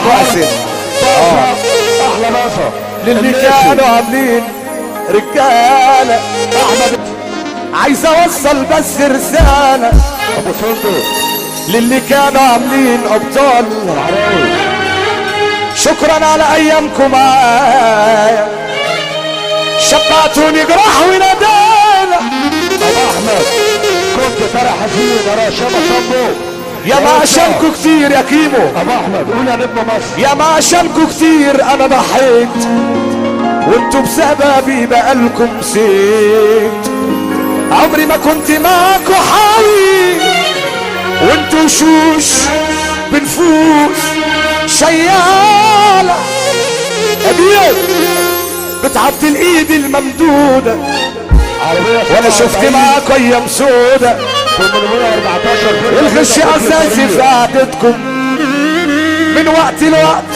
ابو حسن. احلى ناصر للي كانوا عاملين رجاله احمد عايز اوصل بس رساله ابو صندوق للي كانوا عاملين ابطال العراوي. شكرا على ايامكم معايا شبعتوني جراح وندالة. ابو احمد كنت ترى حزين ورا شبه صندوق. يا ما عشانكوا كتير يا كيمو، ابو احمد قول يا نجم مصر. يا ما عشانكوا كتير انا ضحيت وانتوا بسببي بقالكم سيت. عمري ما كنت معاكوا حاوي وانتوا وشوش بنفوس شيالة ابيض بتعدي الايد الممدودة وانا شفت معاكوا ايام سودة. 814 الغش اساسي في قعدتكم من وقت لوقت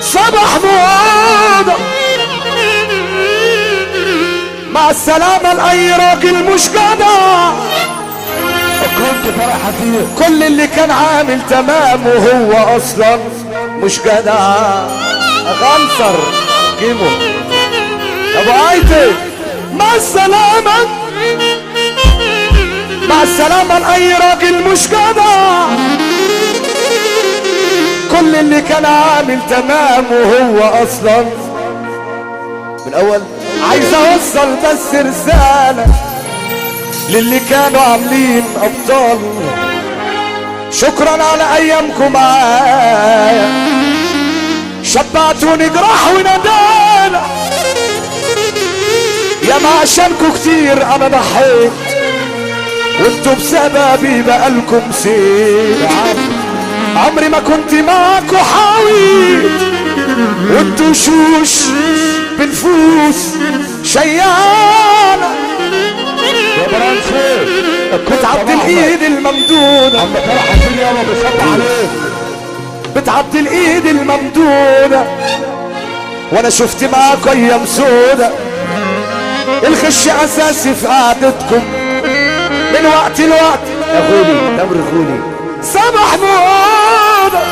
صبح موضة. مع السلامة لأي راجل مش جدع. كنت ترى حزين. كل اللي كان عامل تمام وهو اصلا مش جدع. غنصر كيمو ابو عايتي مع السلامة، مع السلامة لأي راجل مش جدع. كل اللي كان عامل تمام وهو اصلا من اول. عايز اوصل بس رسالة للي كانوا عاملين ابطال. شكرا على ايامكم معايا شبعتوني جراح وندالة. يا ما عشانكوا كتير انا ضحيت وانتوا بسببي بقالكم سيت. عمري ما كنت معاكوا حاوي وانتوا شوش بنفوس شيالة. يا برنسي بتعدي الايد الممدودة. عم ترى حزين يابا بيصب عليك. بتعدي الايد الممدودة وانا شفت معاكوا ايام سودة. الخش اساسي في قعدتكم من وقت لوقت. يا غولي تمر غولي صباح موضة.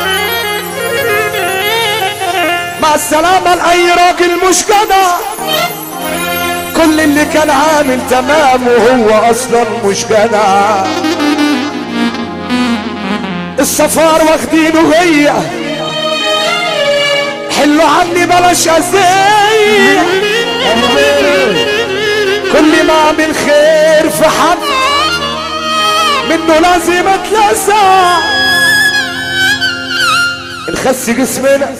مع السلامة لأي راجل مش جدع. كل اللي كان عامل تمام وهو اصلا مش جدع. السفار واخدينه هي حلوا عني بلاش اذية. كل ما اعمل خير في حد منه لازم اتلسع. نخس جسمنا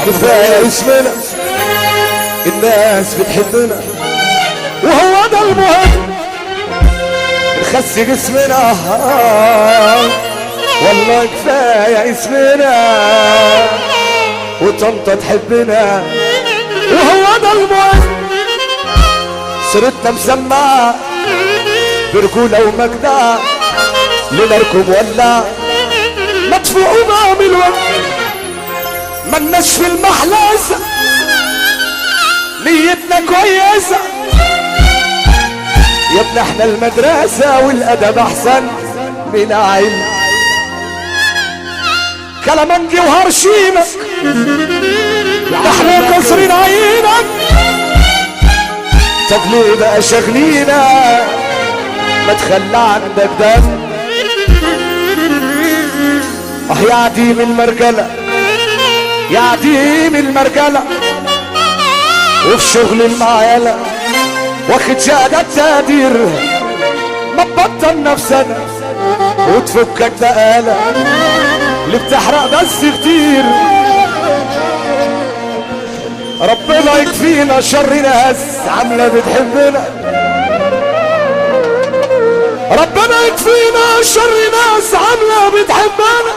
كفاية اسمنا الناس بتحبنا وهو ده المهم. نخس جسمنا والله كفاية اسمنا وطنطا تحبنا وهو ده المهم. صرتنا مسمعة برجولة ومجدع لنركب ولا مدفوع ومعمل وقت. ملناش في المحلاسة نيتنا كويسة يا ابن احنا المدرسة والادب احسن من علم. كلامنجي وهرشيمك احنا كسرين عينك. طب ليه بقى شغلينا ما تخلى عندك دم. اه يا عديم المرجلة يا عديم المرجلة وفي شغل المعيلة واخد شهادات تقدير. ما تبطل نفسنا وتفكك بقالة اللي بتحرق بس كتير. ربنا يكفينا شر ناس عاملة بتحبنا. ربنا يكفينا شر ناس عاملة بتحبنا.